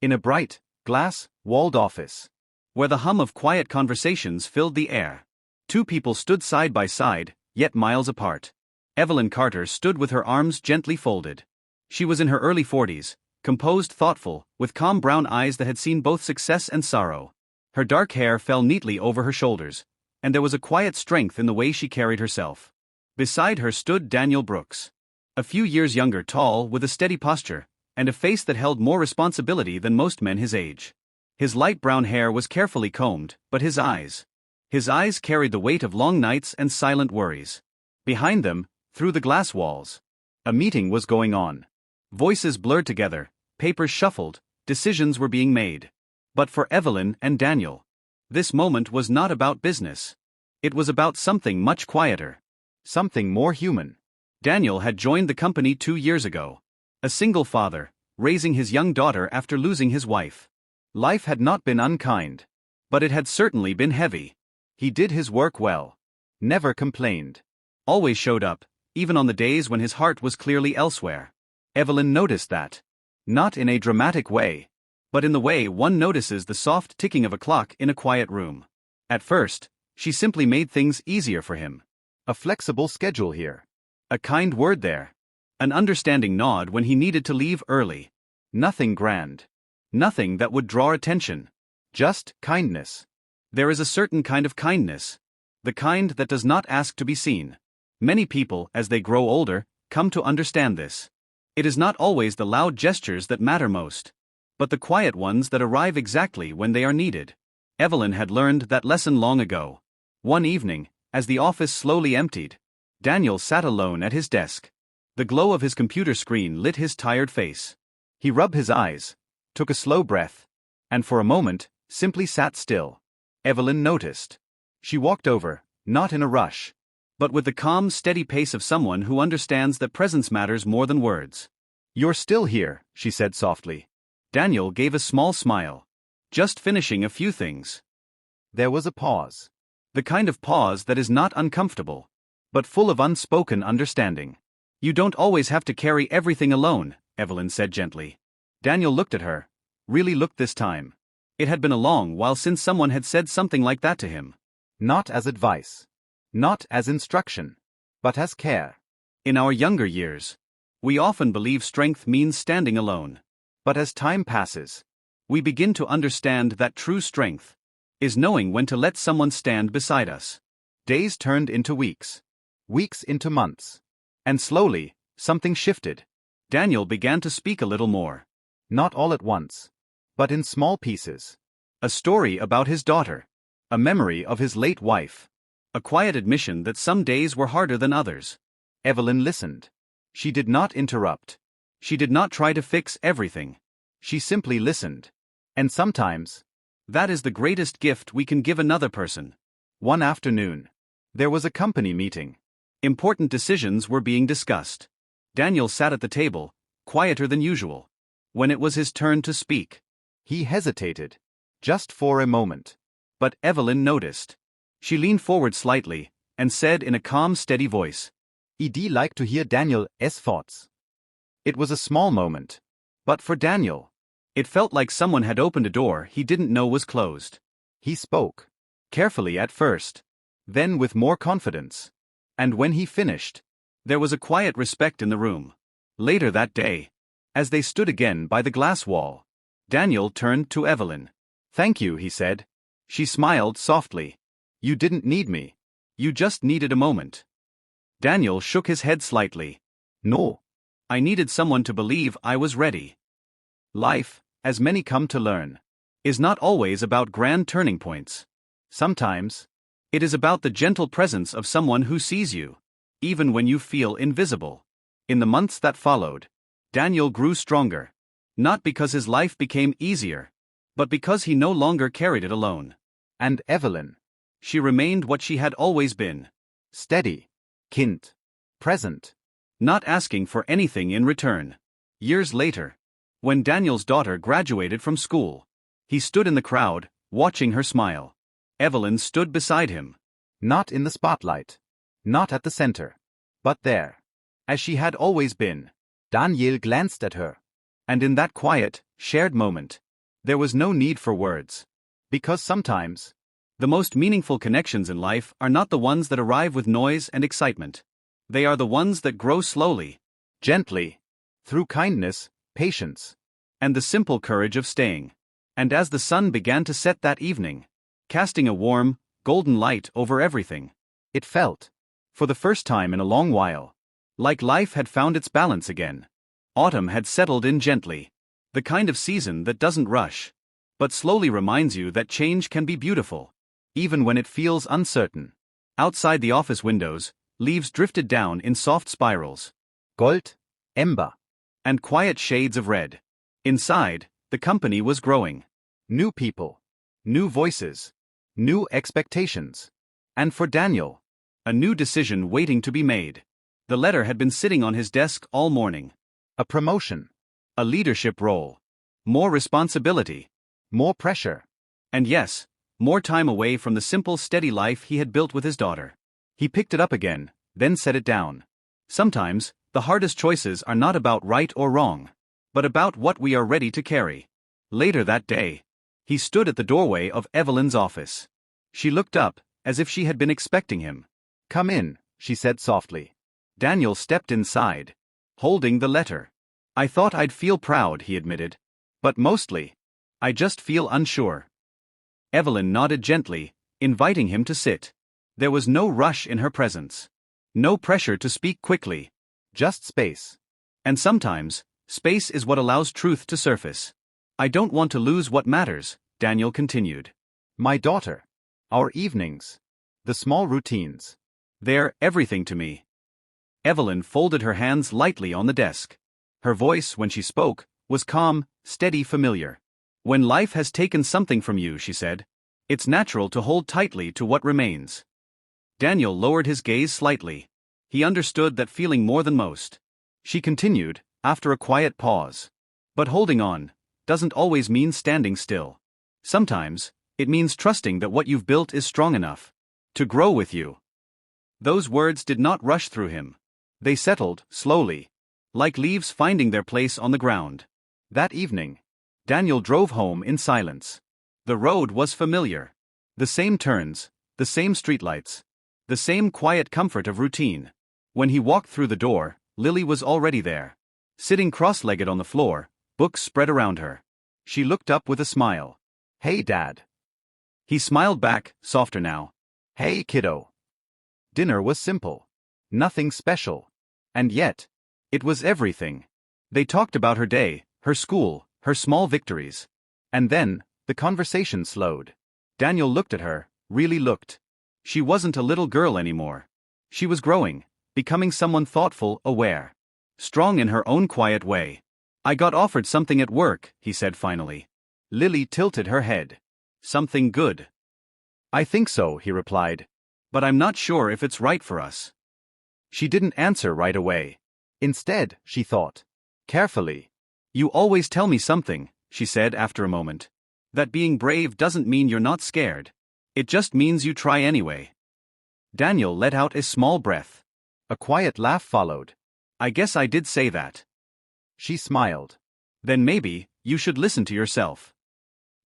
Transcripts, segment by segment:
in a bright, glass-walled office, where the hum of quiet conversations filled the air. Two people stood side by side, yet miles apart. Evelyn Carter stood with her arms gently folded. She was in her early 40s, composed, thoughtful, with calm brown eyes that had seen both success and sorrow. Her dark hair fell neatly over her shoulders, and there was a quiet strength in the way she carried herself. Beside her stood Daniel Brooks. A few years younger, tall, with a steady posture, and a face that held more responsibility than most men his age. His light brown hair was carefully combed, but his eyes carried the weight of long nights and silent worries. Behind them, through the glass walls, a meeting was going on. Voices blurred together, papers shuffled, decisions were being made. But for Evelyn and Daniel, this moment was not about business. It was about something much quieter. Something more human. Daniel had joined the company 2 years ago. A single father, raising his young daughter after losing his wife. Life had not been unkind, but it had certainly been heavy. He did his work well. Never complained. Always showed up, even on the days when his heart was clearly elsewhere. Evelyn noticed that. Not in a dramatic way, but in the way one notices the soft ticking of a clock in a quiet room. At first, she simply made things easier for him. A flexible schedule here. A kind word there. An understanding nod when he needed to leave early. Nothing grand. Nothing that would draw attention. Just kindness. There is a certain kind of kindness. The kind that does not ask to be seen. Many people, as they grow older, come to understand this. It is not always the loud gestures that matter most, but the quiet ones that arrive exactly when they are needed. Evelyn had learned that lesson long ago. One evening, as the office slowly emptied, Daniel sat alone at his desk. The glow of his computer screen lit his tired face. He rubbed his eyes, took a slow breath, and for a moment, simply sat still. Evelyn noticed. She walked over, not in a rush, but with the calm, steady pace of someone who understands that presence matters more than words. "You're still here," she said softly. Daniel gave a small smile. "Just finishing a few things." There was a pause. The kind of pause that is not uncomfortable, but full of unspoken understanding. "You don't always have to carry everything alone," Evelyn said gently. Daniel looked at her. Really looked this time. It had been a long while since someone had said something like that to him. Not as advice. Not as instruction. But as care. In our younger years, we often believe strength means standing alone. But as time passes, we begin to understand that true strength is knowing when to let someone stand beside us. Days turned into weeks. Weeks into months. And slowly, something shifted. Daniel began to speak a little more. Not all at once, but in small pieces. A story about his daughter. A memory of his late wife. A quiet admission that some days were harder than others. Evelyn listened. She did not interrupt. She did not try to fix everything. She simply listened. And sometimes, that is the greatest gift we can give another person. One afternoon, there was a company meeting. Important decisions were being discussed. Daniel sat at the table, quieter than usual. When it was his turn to speak, he hesitated. Just for a moment. But Evelyn noticed. She leaned forward slightly, and said in a calm, steady voice, "I'd like to hear Daniel's thoughts." It was a small moment. But for Daniel, it felt like someone had opened a door he didn't know was closed. He spoke. Carefully at first. Then with more confidence. And when he finished, there was a quiet respect in the room. Later that day, as they stood again by the glass wall, Daniel turned to Evelyn. "Thank you," he said. She smiled softly. "You didn't need me. You just needed a moment." Daniel shook his head slightly. "No. I needed someone to believe I was ready." Life, as many come to learn, is not always about grand turning points. Sometimes, it is about the gentle presence of someone who sees you, even when you feel invisible. In the months that followed, Daniel grew stronger. Not because his life became easier, but because he no longer carried it alone. And Evelyn, she remained what she had always been. Steady. Kind. Present. Not asking for anything in return. Years later, when Daniel's daughter graduated from school, he stood in the crowd, watching her smile. Evelyn stood beside him. Not in the spotlight. Not at the center. But there. As she had always been. Daniel glanced at her. And in that quiet, shared moment, There was no need for words. Because sometimes, the most meaningful connections in life are not the ones that arrive with noise and excitement. They are the ones that grow slowly, gently, through kindness, patience, and the simple courage of staying. And as the sun began to set that evening, casting a warm, golden light over everything, it felt, for the first time in a long while, like life had found its balance again. Autumn had settled in gently, the kind of season that doesn't rush, but slowly reminds you that change can be beautiful, even when it feels uncertain. Outside the office windows, leaves drifted down in soft spirals, gold, ember, and quiet shades of red. Inside, the company was growing. New people, new voices, new expectations. And for Daniel, a new decision waiting to be made. The letter had been sitting on his desk all morning. A promotion, a leadership role, more responsibility, more pressure, and yes, more time away from the simple, steady life he had built with his daughter. He picked it up again, then set it down. Sometimes, the hardest choices are not about right or wrong, but about what we are ready to carry. Later that day, he stood at the doorway of Evelyn's office. She looked up, as if she had been expecting him. "Come in," she said softly. Daniel stepped inside, holding the letter. "I thought I'd feel proud," he admitted. "But mostly, I just feel unsure." Evelyn nodded gently, inviting him to sit. There was no rush in her presence. No pressure to speak quickly. Just space. And sometimes, space is what allows truth to surface. "I don't want to lose what matters," Daniel continued. "My daughter. Our evenings. The small routines. They're everything to me." Evelyn folded her hands lightly on the desk. Her voice, when she spoke, was calm, steady, familiar. "When life has taken something from you," she said, "it's natural to hold tightly to what remains." Daniel lowered his gaze slightly. He understood that feeling more than most. She continued, after a quiet pause. "But holding on doesn't always mean standing still. Sometimes, it means trusting that what you've built is strong enough to grow with you." Those words did not rush through him. They settled, slowly, like leaves finding their place on the ground. That evening, Daniel drove home in silence. The road was familiar. The same turns, the same streetlights, the same quiet comfort of routine. When he walked through the door, Lily was already there. Sitting cross-legged on the floor, books spread around her. She looked up with a smile. "Hey, Dad." He smiled back, softer now. "Hey, kiddo." Dinner was simple. Nothing special. And yet, it was everything. They talked about her day, her school, her small victories. And then, the conversation slowed. Daniel looked at her, really looked. She wasn't a little girl anymore. She was growing, becoming someone thoughtful, aware. Strong in her own quiet way. "I got offered something at work," he said finally. Lily tilted her head. "Something good?" "I think so," he replied. "But I'm not sure if it's right for us." She didn't answer right away. Instead, she thought. Carefully. "You always tell me something," she said after a moment. "That being brave doesn't mean you're not scared. It just means you try anyway." Daniel let out a small breath. A quiet laugh followed. "I guess I did say that." She smiled. "Then maybe you should listen to yourself.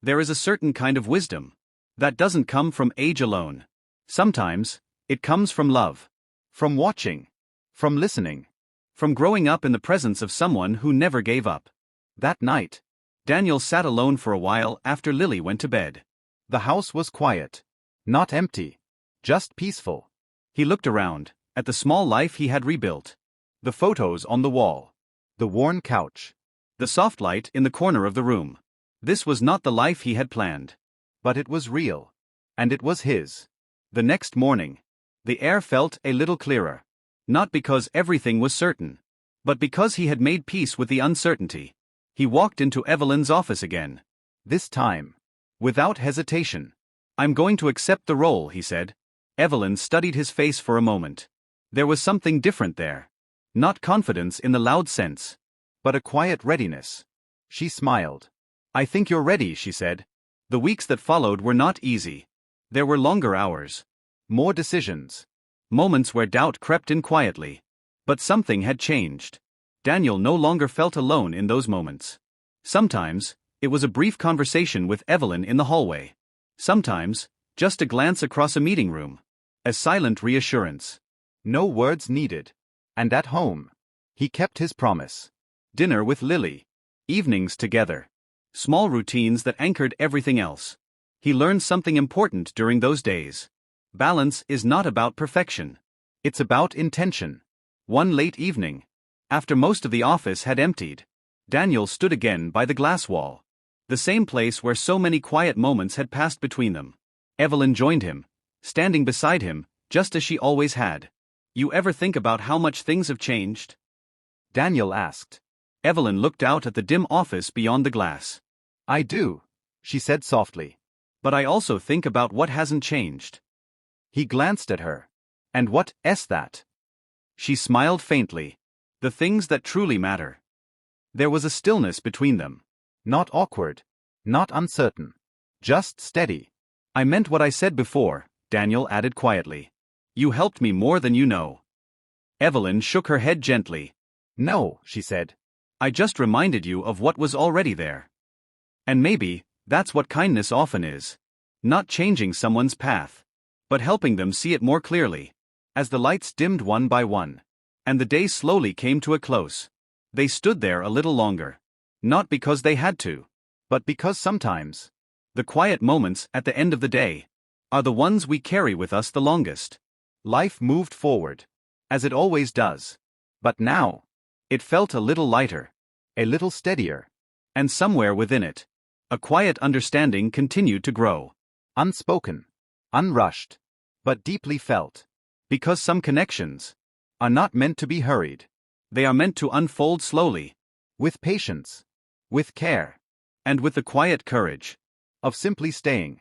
There is a certain kind of wisdom that doesn't come from age alone. Sometimes, it comes from love. From watching. From listening. From growing up in the presence of someone who never gave up." That night, Daniel sat alone for a while after Lily went to bed. The house was quiet. Not empty. Just peaceful. He looked around, at the small life he had rebuilt. The photos on the wall. The worn couch. The soft light in the corner of the room. This was not the life he had planned. But it was real. And it was his. The next morning, the air felt a little clearer. Not because everything was certain, but because he had made peace with the uncertainty. He walked into Evelyn's office again. This time, without hesitation. "I'm going to accept the role," he said. Evelyn studied his face for a moment. There was something different there. Not confidence in the loud sense, but a quiet readiness. She smiled. "I think you're ready," she said. The weeks that followed were not easy. There were longer hours. More decisions. Moments where doubt crept in quietly. But something had changed. Daniel no longer felt alone in those moments. Sometimes, It was a brief conversation with Evelyn in the hallway. Sometimes, just a glance across a meeting room. A silent reassurance. No words needed. And at home, he kept his promise. Dinner with Lily. Evenings together. Small routines that anchored everything else. He learned something important during those days. Balance is not about perfection. It's about intention. One late evening, after most of the office had emptied, Daniel stood again by the glass wall. The same place where so many quiet moments had passed between them. Evelyn joined him, standing beside him, just as she always had. You ever think about how much things have changed? Daniel asked. Evelyn looked out at the dim office beyond the glass. I do, she said softly. But I also think about what hasn't changed. He glanced at her. And what's that? She smiled faintly. The things that truly matter. There was a stillness between them. Not awkward. Not uncertain. Just steady. I meant what I said before, Daniel added quietly. You helped me more than you know. Evelyn shook her head gently. No, she said. I just reminded you of what was already there. And maybe, that's what kindness often is. Not changing someone's path, but helping them see it more clearly. As the lights dimmed one by one, and the day slowly came to a close, they stood there a little longer. Not because they had to, but because sometimes, the quiet moments at the end of the day are the ones we carry with us the longest. Life moved forward, as it always does. But now, it felt a little lighter, a little steadier. And somewhere within it, a quiet understanding continued to grow. Unspoken, unrushed, but deeply felt. Because some connections are not meant to be hurried. They are meant to unfold slowly. With patience. With care. And with the quiet courage of simply staying.